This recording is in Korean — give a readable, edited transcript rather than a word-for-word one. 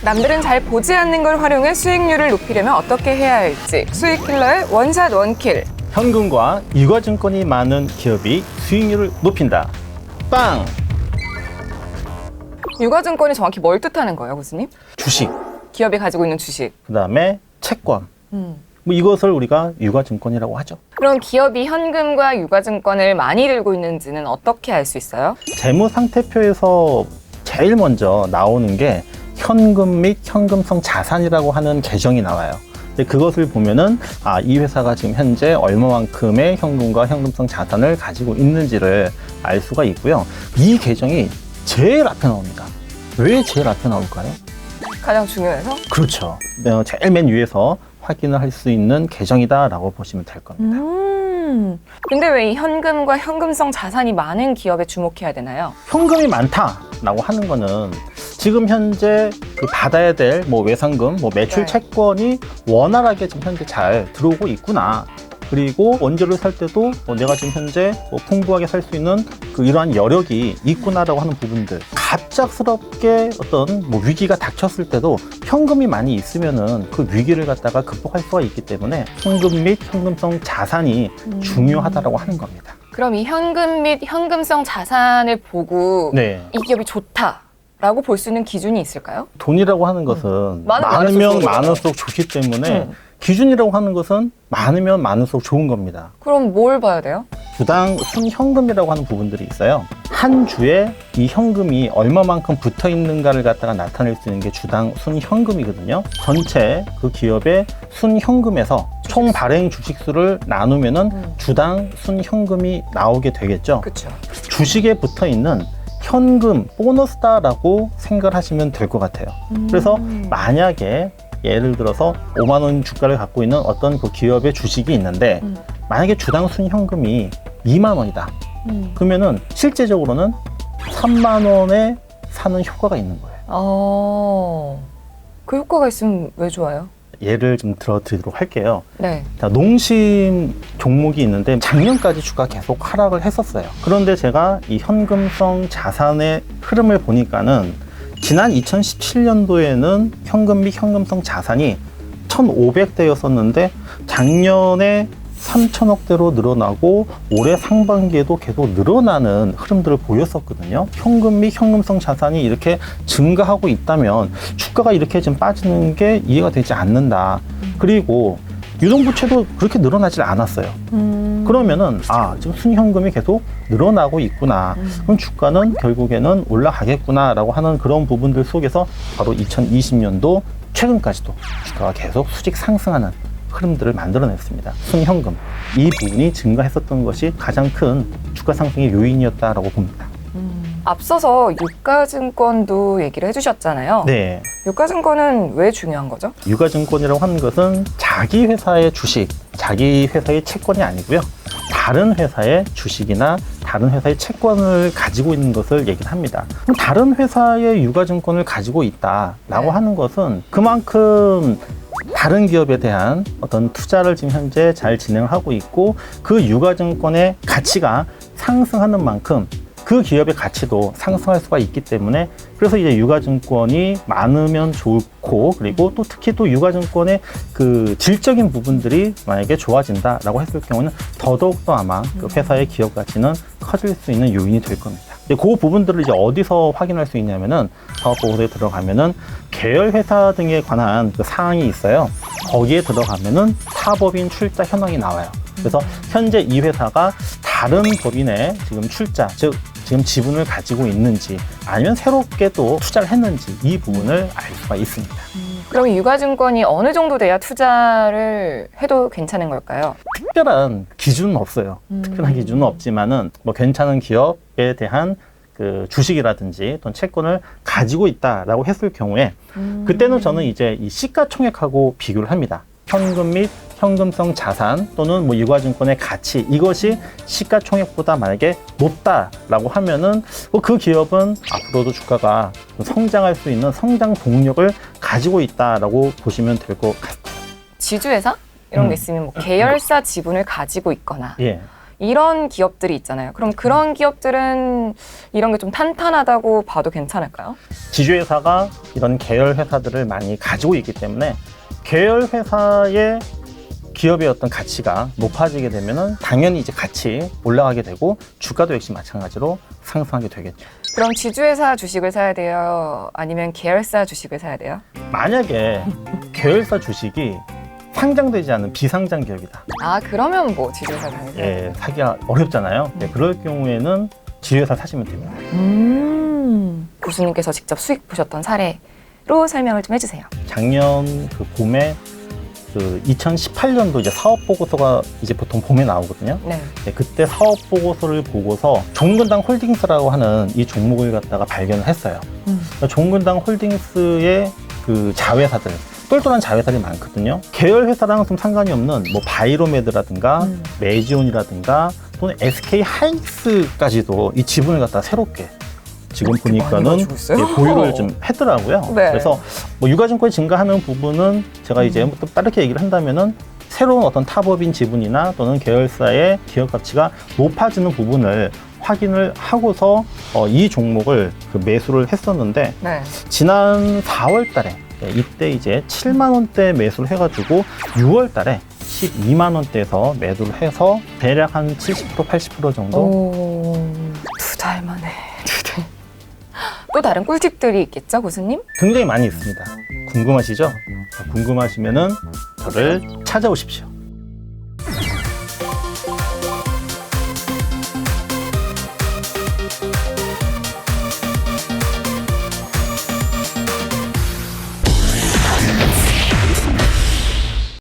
남들은 잘 보지 않는 걸 활용해 수익률을 높이려면 어떻게 해야 할지. 수익킬러의 원샷 원킬. 현금과 유가증권이 많은 기업이 수익률을 높인다. 빵! 유가증권이 정확히 뭘 뜻하는 거예요, 교수님? 주식, 기업이 가지고 있는 주식. 그 다음에 채권. 뭐 이것을 우리가 유가증권이라고 하죠. 그럼 기업이 현금과 유가증권을 많이 들고 있는지는 어떻게 알 수 있어요? 재무상태표에서 제일 먼저 나오는 게 현금 및 현금성 자산이라고 하는 계정이 나와요. 근데 그것을 보면은 이 회사가 지금 현재 얼마만큼의 현금과 현금성 자산을 가지고 있는지를 알 수가 있고요. 이 계정이 제일 앞에 나옵니다. 왜 제일 앞에 나올까요? 가장 중요해서? 그렇죠. 제일 맨 위에서 확인을 할 수 있는 계정이다라고 보시면 될 겁니다. 근데 왜 이 현금과 현금성 자산이 많은 기업에 주목해야 되나요? 현금이 많다라고 하는 거는 지금 현재 그 받아야 될 뭐 외상금, 뭐 매출 네. 채권이 원활하게 지금 현재 잘 들어오고 있구나. 그리고 원재료를 살 때도 내가 지금 현재 풍부하게 살 수 있는 이러한 여력이 있구나라고 하는 부분들. 갑작스럽게 어떤 위기가 닥쳤을 때도 현금이 많이 있으면은 그 위기를 갖다가 극복할 수가 있기 때문에 현금 및 현금성 자산이 중요하다라고 하는 겁니다. 그럼 이 현금 및 현금성 자산을 보고 네. 이 기업이 좋다라고 볼 수 있는 기준이 있을까요? 돈이라고 하는 것은 많으면 많으면 많을수록 많을수록 좋기 때문에 기준이라고 하는 것은 많으면 많을수록 좋은 겁니다. 그럼 뭘 봐야 돼요? 주당 순현금이라고 하는 부분들이 있어요. 한 주에 이 현금이 얼마만큼 붙어 있는가를 갖다가 나타낼 수 있는 게 주당 순현금이거든요. 전체 그 기업의 순현금에서 총 발행 주식수를 나누면은 주당 순현금이 나오게 되겠죠. 그렇죠. 주식에 붙어 있는 현금 보너스다라고 생각을 하시면 될 것 같아요. 그래서 만약에 예를 들어서 5만 원 주가를 갖고 있는 어떤 그 기업의 주식이 있는데 만약에 주당 순현금이 2만 원이다. 그러면은 실제적으로는 3만 원에 사는 효과가 있는 거예요. 그 효과가 있으면 왜 좋아요? 예를 좀 들어드리도록 할게요. 네. 자, 농심 종목이 있는데 작년까지 주가 계속 하락을 했었어요. 그런데 제가 이 현금성 자산의 흐름을 보니까는 지난 2017년도에는 현금 및 현금성 자산이 1,500대였었는데 작년에 3천억대로 늘어나고 올해 상반기에도 계속 늘어나는 흐름들을 보였었거든요. 현금 및 현금성 자산이 이렇게 증가하고 있다면 주가가 이렇게 좀 빠지는 게 이해가 되지 않는다. 그리고 유동부채도 그렇게 늘어나질 않았어요. 그러면은 지금 순현금이 계속 늘어나고 있구나. 그럼 주가는 결국에는 올라가겠구나라고 하는 그런 부분들 속에서 바로 2020년도 최근까지도 주가가 계속 수직 상승하는 흐름들을 만들어냈습니다. 순현금. 이 부분이 증가했었던 것이 가장 큰 주가 상승의 요인이었다라고 봅니다. 앞서서 유가증권도 얘기를 해주셨잖아요. 네. 유가증권은 왜 중요한 거죠? 유가증권이라고 하는 것은 자기 회사의 주식, 자기 회사의 채권이 아니고요. 다른 회사의 주식이나 다른 회사의 채권을 가지고 있는 것을 얘기를 합니다. 그럼 다른 회사의 유가증권을 가지고 있다라고 하는 것은 그만큼 다른 기업에 대한 어떤 투자를 지금 현재 잘 진행을 하고 있고 그 유가증권의 가치가 상승하는 만큼 그 기업의 가치도 상승할 수가 있기 때문에 그래서 이제 유가증권이 많으면 좋고 그리고 또 특히 또 유가증권의 그 질적인 부분들이 만약에 좋아진다라고 했을 경우는 더더욱더 아마 그 회사의 기업 가치는 커질 수 있는 요인이 될 겁니다. 그 부분들을 이제 어디서 확인할 수 있냐면은 사업보고서에 들어가면은 계열 회사 등에 관한 그 사항이 있어요. 거기에 들어가면은 타법인 출자 현황이 나와요. 그래서 현재 이 회사가 다른 법인의 지금 출자, 즉 지금 지분을 가지고 있는지 아니면 새롭게 또 투자를 했는지 이 부분을 알 수가 있습니다. 그럼 유가증권이 어느 정도 돼야 투자를 해도 괜찮은 걸까요? 특별한 기준은 없어요. 특별한 기준은 없지만은 뭐 괜찮은 기업에 대한 그 주식이라든지 또는 채권을 가지고 있다라고 했을 경우에 그때는 저는 이제 이 시가총액하고 비교를 합니다. 현금 및 현금성 자산 또는 뭐 유가증권의 가치 이것이 시가총액보다 만약에 높다라고 하면은 그 기업은 앞으로도 주가가 성장할 수 있는 성장 동력을 가지고 있다라고 보시면 될 것 같아요. 지주회사 이런 게 있으면 뭐 계열사 지분을 가지고 있거나 예. 이런 기업들이 있잖아요. 그럼 그런 기업들은 이런 게 좀 탄탄하다고 봐도 괜찮을까요? 지주회사가 이런 계열 회사들을 많이 가지고 있기 때문에 계열 회사의 기업의 어떤 가치가 높아지게 되면은 당연히 이제 같이 올라가게 되고 주가도 역시 마찬가지로 상승하게 되겠죠. 그럼 지주회사 주식을 사야 돼요? 아니면 계열사 주식을 사야 돼요? 만약에 계열사 주식이 상장되지 않은 비상장 기업이다. 아, 그러면 뭐 지주회사 사야 돼요? 예, 사기가 어렵잖아요. 네, 그럴 경우에는 지주회사 사시면 됩니다. 교수님께서 직접 수익 보셨던 사례로 설명을 좀 해주세요. 작년 그 봄에 그 2018년도 이제 사업 보고서가 이제 보통 봄에 나오거든요. 네. 네, 그때 사업 보고서를 보고서 종근당 홀딩스라고 하는 이 종목을 갖다가 발견을 했어요. 그러니까 종근당 홀딩스의 그 자회사들, 똘똘한 자회사들이 많거든요. 계열 회사랑은 좀 상관이 없는 뭐 바이로메드라든가 메지온이라든가 또는 SK 하이닉스까지도 이 지분을 갖다 새롭게 지금 많이 보니까는 가지고 있어요? 예, 보유를 좀 했더라고요. 네. 그래서 뭐 유가증권이 증가하는 부분은 제가 이제 또 다르게 얘기를 한다면은 새로운 어떤 타법인 지분이나 또는 계열사의 기업 가치가 높아지는 부분을 확인을 하고서 이 종목을 그 매수를 했었는데 네. 지난 4월 달에 이때 이제 7만 원대 매수를 해가지고 6월 달에 12만 원대에서 매도를 해서 대략 한 70% 80% 정도. 오, 2달 만에. 2달. 또 다른 꿀팁들이 있겠죠, 교수님? 굉장히 많이 있습니다. 궁금하시죠? 궁금하시면은 저를 찾아오십시오.